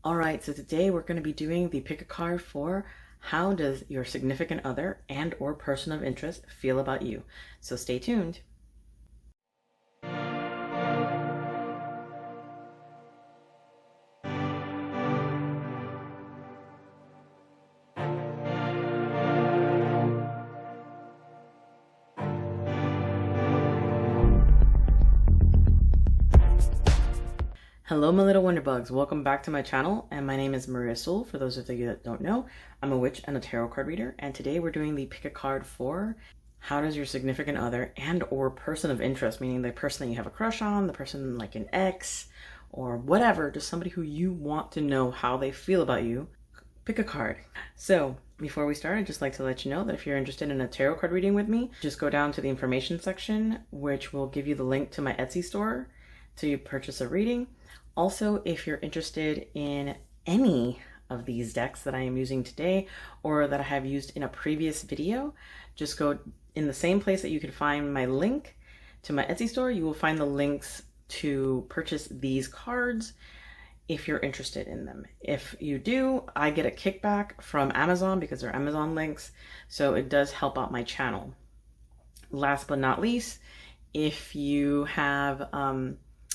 All right, so today we're going to be doing the pick a card for how does your significant other and or person of interest feel about you. So stay tuned. Hello, my little wonderbugs. Welcome back to my channel, and my name is Maria Soul. For those of you that don't know, I'm a witch and a tarot card reader, and today we're doing the pick a card for how does your significant other and or person of interest, meaning the person that you have a crush on, the person like an ex or whatever, just somebody who you want to know how they feel about you, pick a card. So before we start, I'd just like to let you know that if you're interested in a tarot card reading with me, just go down to the information section, which will give you the link to my Etsy store to purchase a reading. Also, if you're interested in any of these decks that I am using today or that I have used in a previous video, just go in the same place that you can find my link to my Etsy store. You will find the links to purchase these cards if you're interested in them. If you do, I get a kickback from Amazon because they're Amazon links, so it does help out my channel. Last but not least, if you have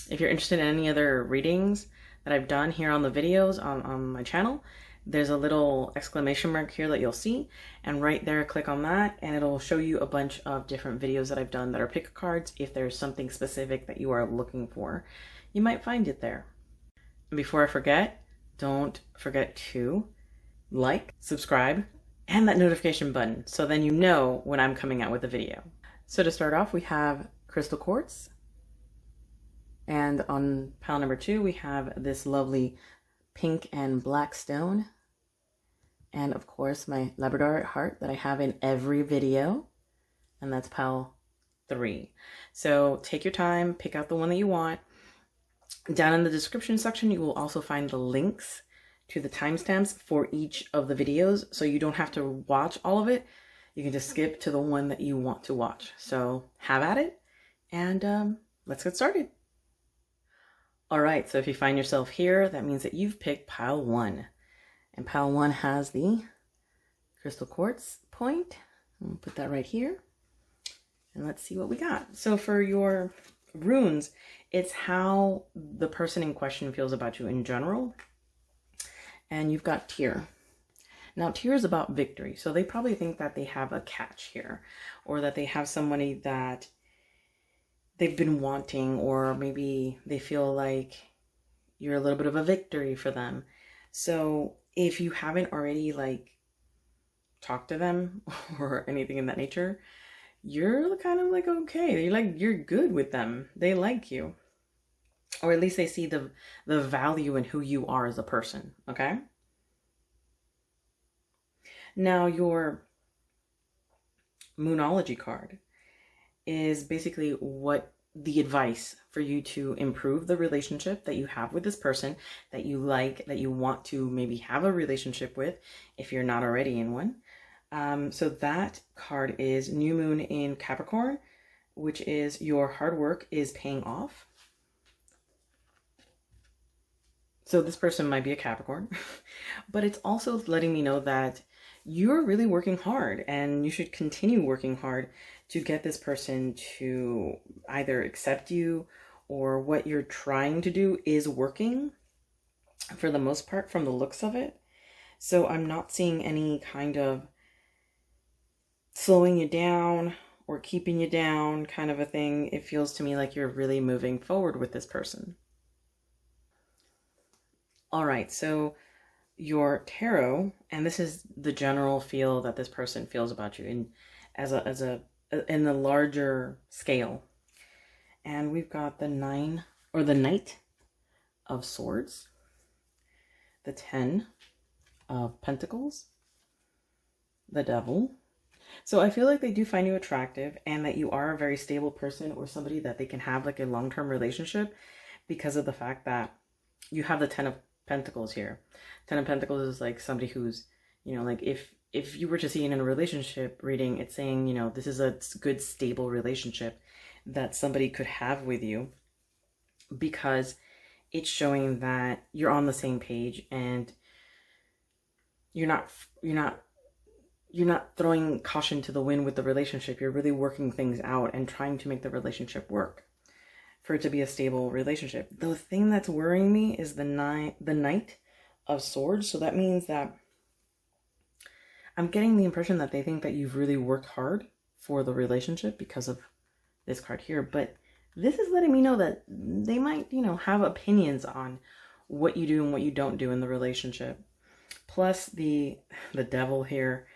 if you're interested in any other readings that I've done here on the videos on my channel, there's a little exclamation mark here that you'll see, and right there click on that and it'll show you a bunch of different videos that I've done that are pick cards. If there's something specific that you are looking for, you might find it there. And before I forget, don't forget to like, subscribe, and that notification button so then you know when I'm coming out with a video. So to start off, we have crystal quartz. And on pile number 2, we have this lovely pink and black stone. And of course, my Labradorite heart that I have in every video. And that's pile 3. So take your time, pick out the one that you want. Down in the description section, you will also find the links to the timestamps for each of the videos. So you don't have to watch all of it. You can just skip to the one that you want to watch. So have at it, and let's get started. All right, so if you find yourself here, that means that you've picked pile 1. And pile 1 has the crystal quartz point. I'll put that right here. And let's see what we got. So for your runes, it's how the person in question feels about you in general. And you've got tear. Now, tear is about victory. So they probably think that they have a catch here, or that they have somebody that they've been wanting, or maybe they feel like you're a little bit of a victory for them. So if you haven't already talked to them or anything in that nature, you're kind of like, okay, you're good with them. They like you, or at least they see the value in who you are as a person. Okay. Now your Moonology card is basically what the advice for you to improve the relationship that you have with this person that you like, that you want to maybe have a relationship with if you're not already in one. So that card is New Moon in Capricorn, which is your hard work is paying off. So this person might be a Capricorn, but it's also letting me know that you're really working hard, and you should continue working hard to get this person to either accept you, or what you're trying to do is working for the most part from the looks of it. So I'm not seeing any kind of slowing you down or keeping you down kind of a thing. It feels to me like you're really moving forward with this person. All right, so your tarot, and this is the general feel that this person feels about you in in the larger scale. And we've got the Knight of Swords, the 10 of Pentacles, the Devil. So I feel like they do find you attractive, and that you are a very stable person, or somebody that they can have like a long-term relationship, because of the fact that you have the 10 of Pentacles here. 10 of Pentacles is like somebody who's, like if you were to see it in a relationship reading, it's saying, this is a good, stable relationship that somebody could have with you, because it's showing that you're on the same page and you're not throwing caution to the wind with the relationship. You're really working things out and trying to make the relationship work for it to be a stable relationship. The thing that's worrying me is the Knight of Swords. So that means that I'm getting the impression that they think that you've really worked hard for the relationship because of this card here. But this is letting me know that they might, have opinions on what you do and what you don't do in the relationship. Plus the Devil here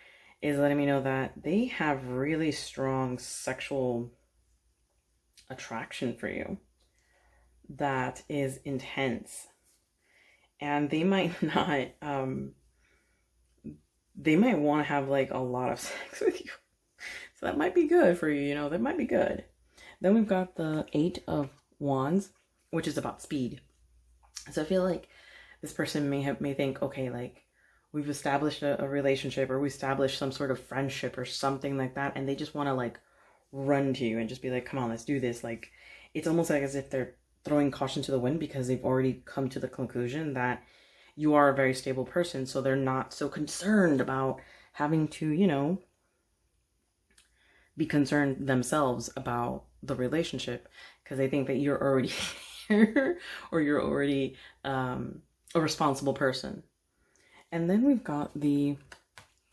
is letting me know that they have really strong sexual attraction for you that is intense, and they might not they might want to have like a lot of sex with you, so that might be good for you. That might be good. Then we've got the 8 of Wands, which is about speed. So I feel like this person may think, okay, like we've established a relationship, or we established some sort of friendship or something like that, and they just want to like run to you and just be like, come on, let's do this. Like, it's almost like as if they're throwing caution to the wind because they've already come to the conclusion that you are a very stable person. So they're not so concerned about having to, be concerned themselves about the relationship, because they think that you're already here or you're already a responsible person. And then we've got the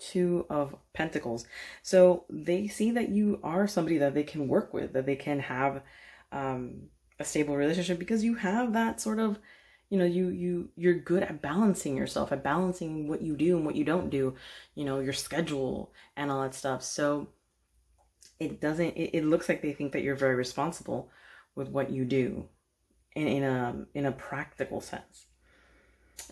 2 of Pentacles. So they see that you are somebody that they can work with, that they can have a stable relationship, because you have that sort of, you're good at balancing yourself, at balancing what you do and what you don't do, your schedule and all that stuff. So it looks like they think that you're very responsible with what you do in a practical sense.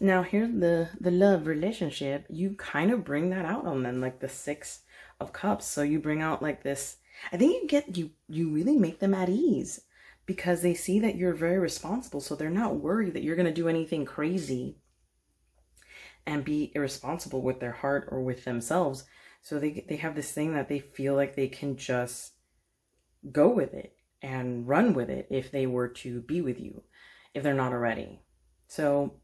Now here's the love relationship. You kind of bring that out on them, like the 6 of Cups. So you bring out like this, I think you really make them at ease, because they see that you're very responsible. So they're not worried that you're going to do anything crazy and be irresponsible with their heart or with themselves. So they have this thing that they feel like they can just go with it and run with it if they were to be with you, if they're not already. So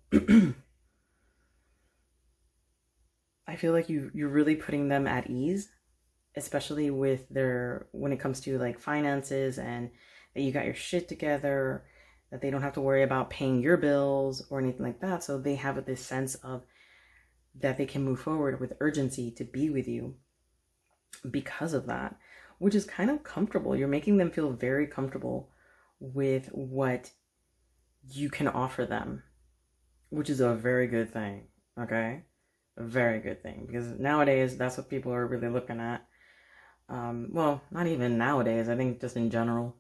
I feel like you're really putting them at ease, especially with when it comes to like finances, and that you got your shit together, that they don't have to worry about paying your bills or anything like that. So they have this sense of that they can move forward with urgency to be with you because of that, which is kind of comfortable. You're making them feel very comfortable with what you can offer them, which is a very good thing. Okay, a very good thing, because nowadays that's what people are really looking at. Well, not even nowadays, I think just in general.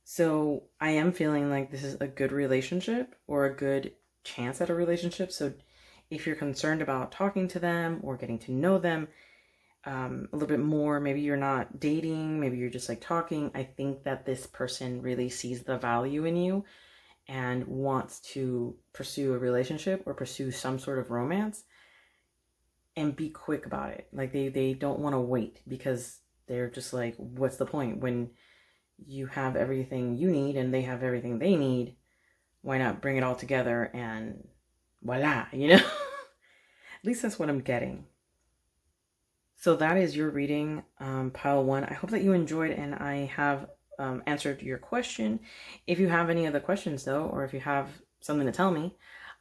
So I am feeling like this is a good relationship, or a good chance at a relationship. So if you're concerned about talking to them or getting to know them a little bit more, maybe you're not dating, maybe you're just like talking, I think that this person really sees the value in you and wants to pursue a relationship or pursue some sort of romance, and be quick about it. Like they don't want to wait, because they're just like, what's the point when you have everything you need and they have everything they need? Why not bring it all together and voila, At least that's what I'm getting. So that is your reading, pile 1. I hope that you enjoyed and I have answered your question. If you have any other questions though, or if you have something to tell me,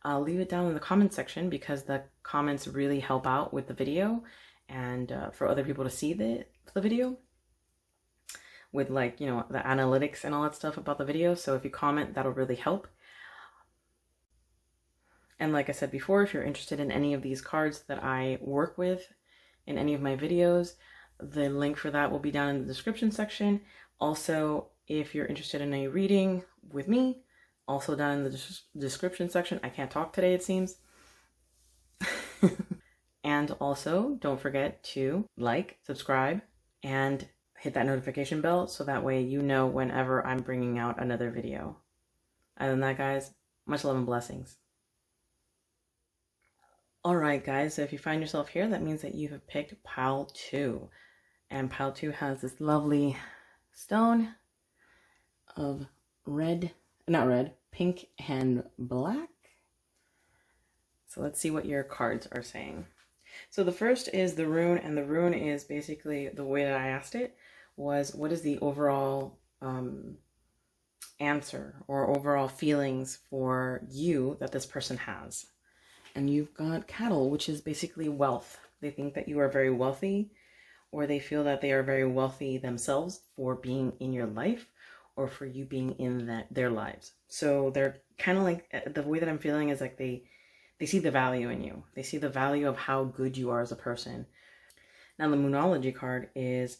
leave it down in the comment section, because the comments really help out with the video and for other people to see the video with like, the analytics and all that stuff about the video. So if you comment, that'll really help. And like I said before, if you're interested in any of these cards that I work with in any of my videos, the link for that will be down in the description section. Also, if you're interested in a reading with me, also down in the description section. I can't talk today, it seems. And also, don't forget to like, subscribe, and hit that notification bell so that way you know whenever I'm bringing out another video. Other than that, guys, much love and blessings. Alright guys, so if you find yourself here, that means that you have picked pile 2. And pile 2 has this lovely stone of red not red, pink and black. So let's see what your cards are saying. So the first is the rune, and the rune is basically, the way that I asked it was, what is the overall answer or overall feelings for you that this person has? And you've got cattle, which is basically wealth. They think that you are very wealthy, or they feel that they are very wealthy themselves for being in your life or for you being in their lives. So they're kind of like, the way that I'm feeling is like they see the value in you. They see the value of how good you are as a person. Now, the Moonology card is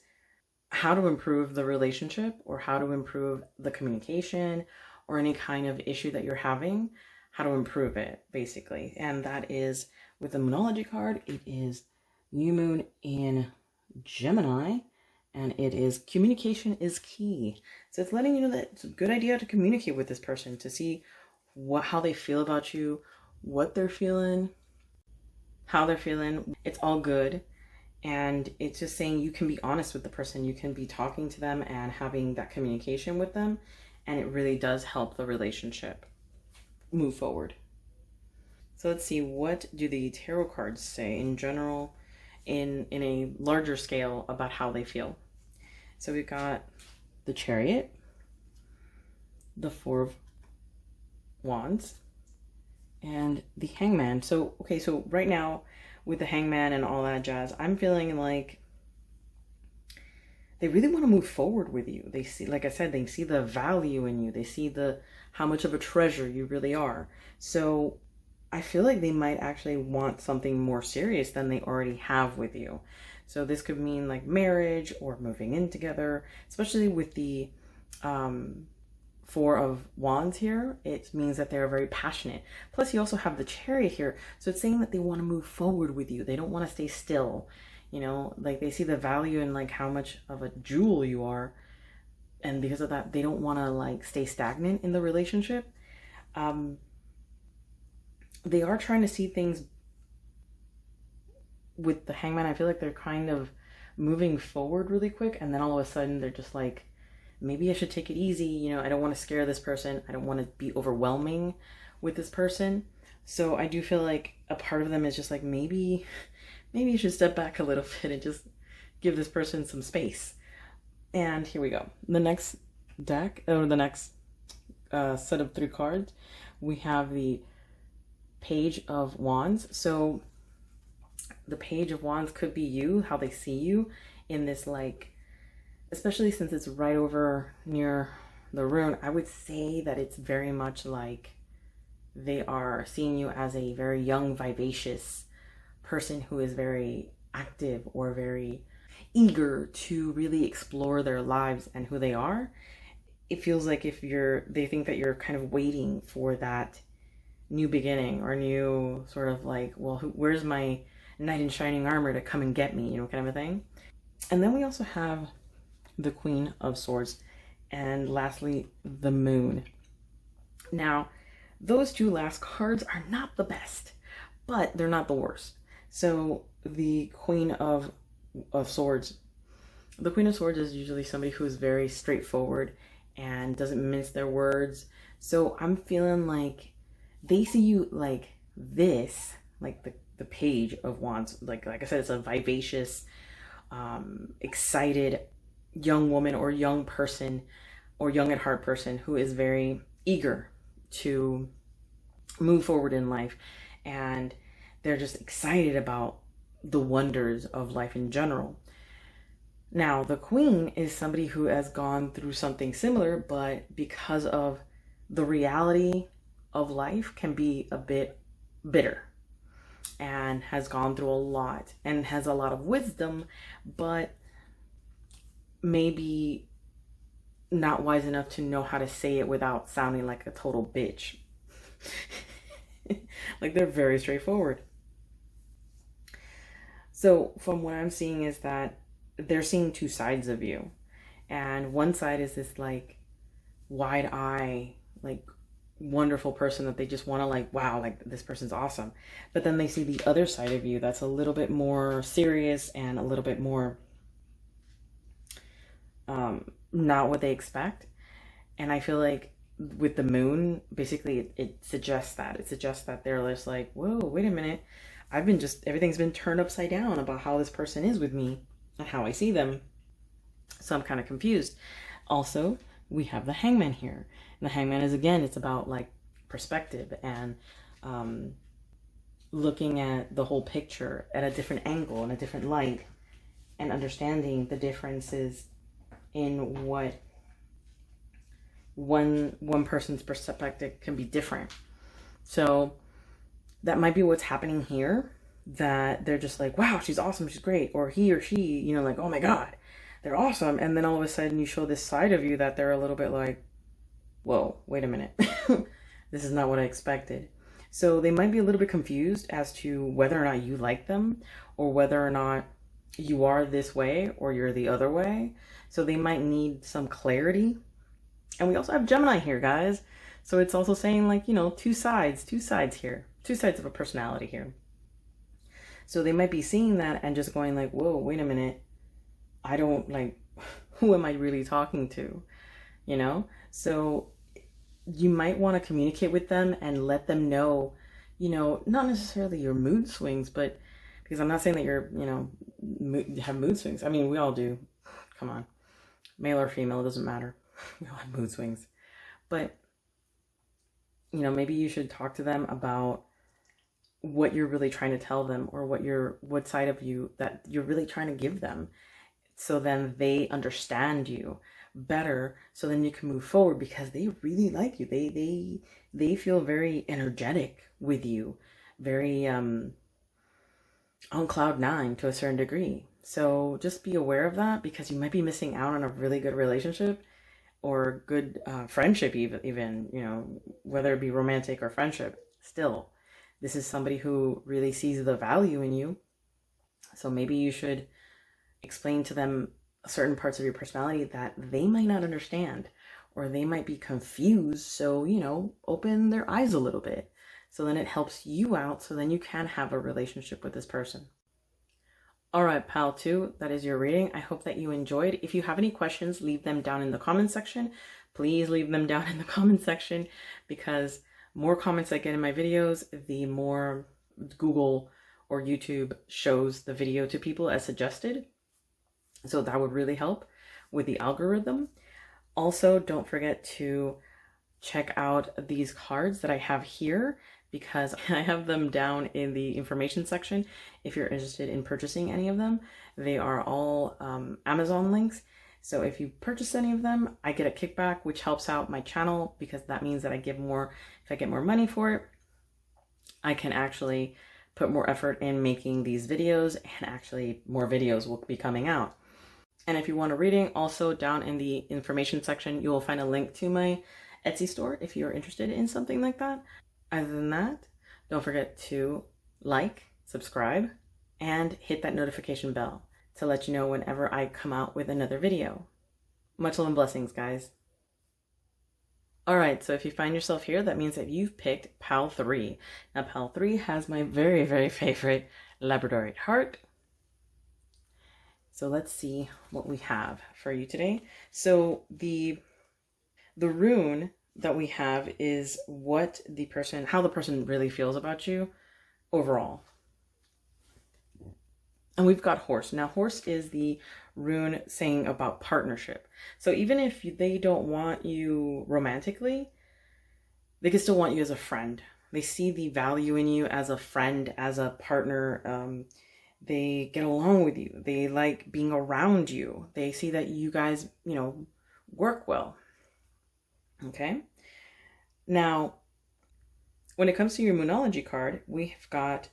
how to improve the relationship or how to improve the communication or any kind of issue that you're having, how to improve it, basically. And that is, with the Moonology card, it is New Moon in Gemini, and it is communication is key. So it's letting you know that it's a good idea to communicate with this person, to see how they feel about you, what they're feeling, how they're feeling. It's all good. And it's just saying you can be honest with the person. You can be talking to them and having that communication with them. And it really does help the relationship move forward. So let's see, what do the tarot cards say in general, in a larger scale, about how they feel? So we've got the Chariot, the Four of Wands, and the Hangman. So, okay, so right now with the Hangman and all that jazz, I'm feeling like they really want to move forward with you. They see, like I said, they see the value in you. They see how much of a treasure you really are. So I feel like they might actually want something more serious than they already have with you. So this could mean like marriage or moving in together, especially with the Four of Wands here. It means that they're very passionate. Plus you also have the Chariot here. So it's saying that they want to move forward with you. They don't want to stay still. You know, like they see the value in like how much of a jewel you are. And because of that, they don't want to like stay stagnant in the relationship. They are trying to see things with the Hangman. I feel like they're kind of moving forward really quick. And then all of a sudden they're just like, maybe I should take it easy. You know, I don't want to scare this person. I don't want to be overwhelming with this person. So I do feel like a part of them is just like, maybe you should step back a little bit and just give this person some space. And here we go. The next deck, or the next set of 3 cards, we have the Page of Wands. So the Page of Wands could be you, how they see you in this, like, especially since it's right over near the rune, I would say that it's very much like they are seeing you as a very young, vivacious person who is very active or very eager to really explore their lives and who they are. It feels like they think that you're kind of waiting for that new beginning or new sort of like, well, where's my knight in shining armor to come and get me, you know, kind of a thing. And then we also have the Queen of Swords, and lastly, the Moon. Now, those 2 last cards are not the best, but they're not the worst. So the Queen of Swords, the Queen of Swords is usually somebody who is very straightforward and doesn't mince their words. So I'm feeling like they see you like this, like the Page of Wands. Like I said, it's a vivacious, excited young woman or young person or young at heart person who is very eager to move forward in life, and they're just excited about the wonders of life in general. Now, the Queen is somebody who has gone through something similar, but because of the reality of life can be a bit bitter and has gone through a lot and has a lot of wisdom, but maybe not wise enough to know how to say it without sounding like a total bitch. Like, they're very straightforward. So from what I'm seeing is that they're seeing 2 sides of you. And one side is this like wide eye, like wonderful person that they just want to like, wow, like this person's awesome. But then they see the other side of you that's a little bit more serious and a little bit more not what they expect. And I feel like with the moon, basically it suggests that. It suggests that they're just like, whoa, wait a minute. Everything's been turned upside down about how this person is with me and how I see them. So I'm kind of confused. Also, we have the hangman here. And the hangman is, again, it's about like perspective and looking at the whole picture at a different angle and a different light, and understanding the differences in what one person's perspective can be different. So that might be what's happening here, that they're just like, wow, she's awesome, she's great. Or he or she, you know, like, oh my God, they're awesome. And then all of a sudden you show this side of you that they're a little bit like, whoa, wait a minute. This is not what I expected. So they might be a little bit confused as to whether or not you like them, or whether or not you are this way or you're the other way. So they might need some clarity. And we also have Gemini here, guys. So it's also saying, like, you know, two sides here, two sides of a personality here. So they might be seeing that and just going like, whoa, wait a minute. I don't, like, who am I really talking to? You know? So you might want to communicate with them and let them know, you know, not necessarily your mood swings, but because I'm not saying that you're, you know, have mood swings. I mean, we all do. Come on. Male or female, it doesn't matter. We all have mood swings. But, you know, maybe you should talk to them about what you're really trying to tell them, or what side of you that you're really trying to give them. So then they understand you better. So then you can move forward, because they really like you. They feel very energetic with you. Very, on cloud nine to a certain degree. So just be aware of that, because you might be missing out on a really good relationship, or good friendship, even, you know, whether it be romantic or friendship. Still, this is somebody who really sees the value in you. So maybe you should explain to them certain parts of your personality that they might not understand, or they might be confused. So, you know, open their eyes a little bit. So then it helps you out, so then you can have a relationship with this person. All right, pal 2, that is your reading. I hope that you enjoyed. If you have any questions, leave them down in the comment section. Please leave them down in the comment section, because more comments I get in my videos, the more Google or YouTube shows the video to people as suggested. So that would really help with the algorithm. Also, don't forget to check out these cards that I have here, because I have them down in the information section. If you're interested in purchasing any of them, they are all Amazon links. So if you purchase any of them, I get a kickback, which helps out my channel, because that means that I give more. If I get more money for it, I can actually put more effort in making these videos, and actually more videos will be coming out. And if you want a reading, also down in the information section, you will find a link to my Etsy store if you're interested in something like that. Other than that, don't forget to like, subscribe, and hit that notification bell to let you know whenever I come out with another video. Much love and blessings, guys. All right, so if you find yourself here, that means that you've picked Pal 3. Now, Pal 3 has my very, very favorite Labradorite heart. So let's see what we have for you today. So the rune that we have is how the person really feels about you overall. And we've got horse. Now, horse is the rune saying about partnership. So even if they don't want you romantically, they can still want you as a friend. They see the value in you as a friend, as a partner. They get along with you. They like being around you. They see that you guys, you know, work well. Okay. Now, when it comes to your Moonology card, we've got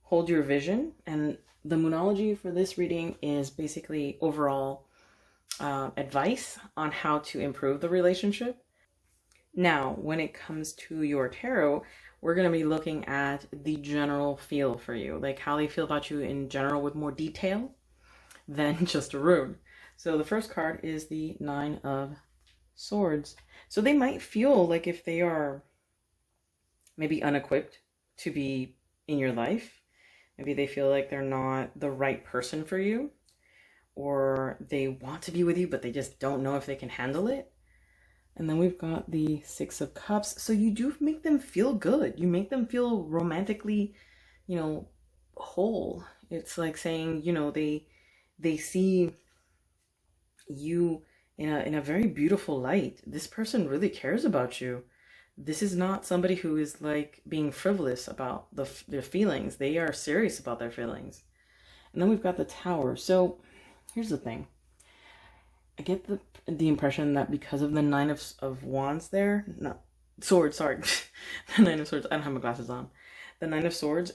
Hold Your Vision. And the Moonology for this reading is basically overall advice on how to improve the relationship. Now, when it comes to your tarot, we're going to be looking at the general feel for you, like how they feel about you in general with more detail than just a rune. So the first card is the 9 of Swords. So they might feel like if they are maybe unequipped to be in your life, maybe they feel like they're not the right person for you, or they want to be with you, but they just don't know if they can handle it. And then we've got the Six of Cups. So you do make them feel good. You make them feel romantically, whole. It's like saying, they see you in a very beautiful light. This person really cares about you. This is not somebody who is like being frivolous about their feelings. They are serious about their feelings. And then we've got the Tower. So here's the thing. I get the impression that because of the Nine of Wands there, no, Swords, sorry, the Nine of Swords, I don't have my glasses on. The Nine of Swords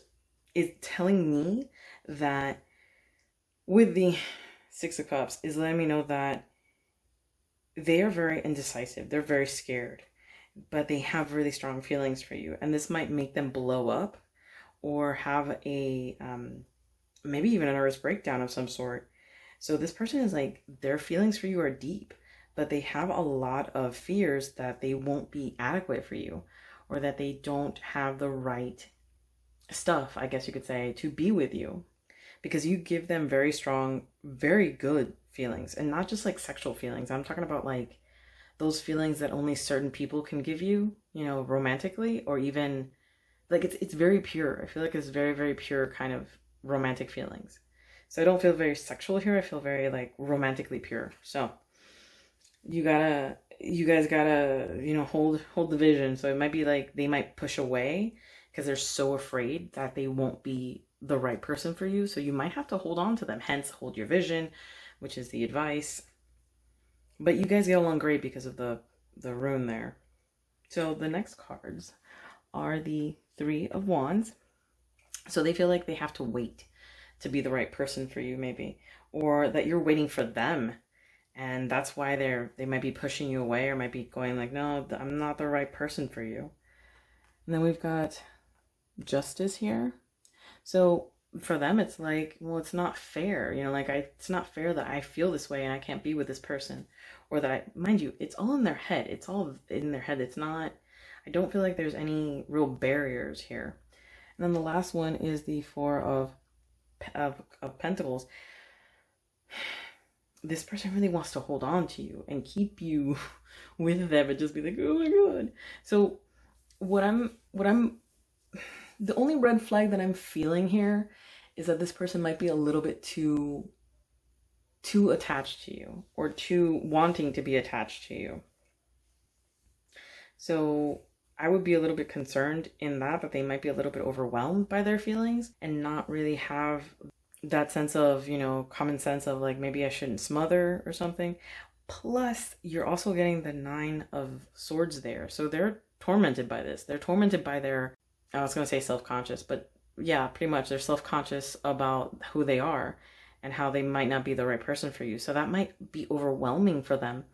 is telling me that with the Six of Cups is letting me know that they are very indecisive. They're very scared, but they have really strong feelings for you. And this might make them blow up or have a, maybe even a nervous breakdown of some sort. So this person is like, their feelings for you are deep, but they have a lot of fears that they won't be adequate for you, or that they don't have the right stuff, I guess you could say, to be with you, because you give them very strong, very good feelings, and not just like sexual feelings. I'm talking about like those feelings that only certain people can give you, romantically, or even like it's very pure. I feel like it's very, very pure kind of romantic feelings. So I don't feel very sexual here. I feel very like romantically pure. So you guys gotta, hold the vision. So it might be like they might push away because they're so afraid that they won't be the right person for you. So you might have to hold on to them. Hence, hold your vision, which is the advice. But you guys get along great because of the rune there. So the next cards are the Three of Wands. So they feel like they have to wait to be the right person for you, maybe, or that you're waiting for them, and that's why they might be pushing you away, or might be going like, no, I'm not the right person for you. And then we've got Justice here. So for them, it's like, well, it's not fair, it's not fair that I feel this way and I can't be with this person, or that mind you, it's all in their head. It's all in their head. It's not, I don't feel like there's any real barriers here. And then the last one is the Four of Pentacles. This person really wants to hold on to you and keep you with them and just be like, oh my god. So the only red flag that I'm feeling here is that this person might be a little bit too attached to you, or too wanting to be attached to you. So I would be a little bit concerned in that they might be a little bit overwhelmed by their feelings and not really have that sense of, common sense of like, maybe I shouldn't smother or something. Plus, you're also getting the Nine of Swords there. So they're tormented by this. They're tormented by their, I was going to say self-conscious, but yeah, pretty much they're self-conscious about who they are and how they might not be the right person for you. So that might be overwhelming for them,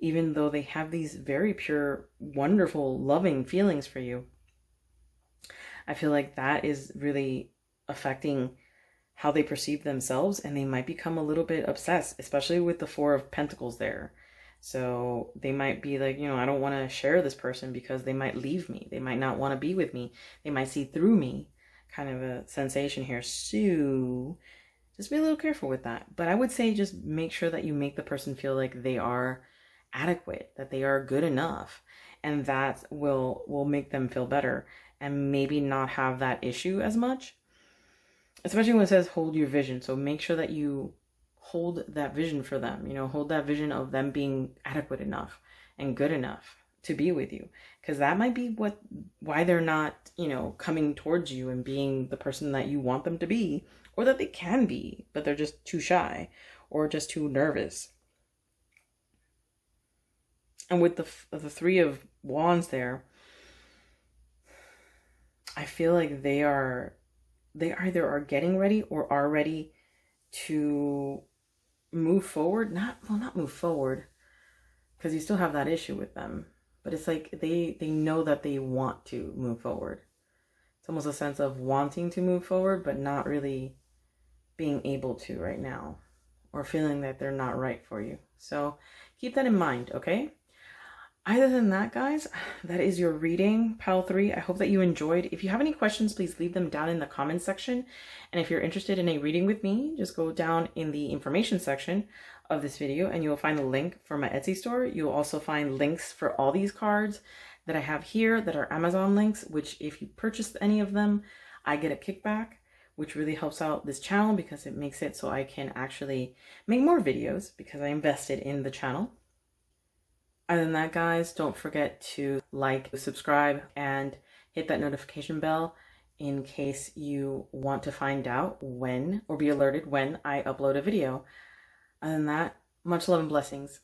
even though they have these very pure, wonderful, loving feelings for you. I feel like that is really affecting how they perceive themselves, and they might become a little bit obsessed, especially with the Four of Pentacles there. So they might be like, I don't want to share this person because they might leave me. They might not want to be with me. They might see through me, kind of a sensation here. So just be a little careful with that. But I would say just make sure that you make the person feel like they are adequate, that they are good enough, and that will make them feel better and maybe not have that issue as much, especially when it says hold your vision. So make sure that you hold that vision for them, hold that vision of them being adequate enough and good enough to be with you, because that might be why they're not, coming towards you and being the person that you want them to be, or that they can be, but they're just too shy or just too nervous. And with the Three of Wands there, I feel like they either are getting ready or are ready to move forward. Not move forward, because you still have that issue with them. But it's like they know that they want to move forward. It's almost a sense of wanting to move forward, but not really being able to right now, or feeling that they're not right for you. So keep that in mind, okay? Other than that, guys, that is your reading, Pile 3. I hope that you enjoyed. If you have any questions, please leave them down in the comments section. And if you're interested in a reading with me, just go down in the information section of this video and you'll find the link for my Etsy store. You'll also find links for all these cards that I have here that are Amazon links, which if you purchase any of them, I get a kickback, which really helps out this channel because it makes it so I can actually make more videos because I invested in the channel. Other than that, guys, don't forget to like, subscribe, and hit that notification bell in case you want to find out when or be alerted when I upload a video. Other than that, much love and blessings.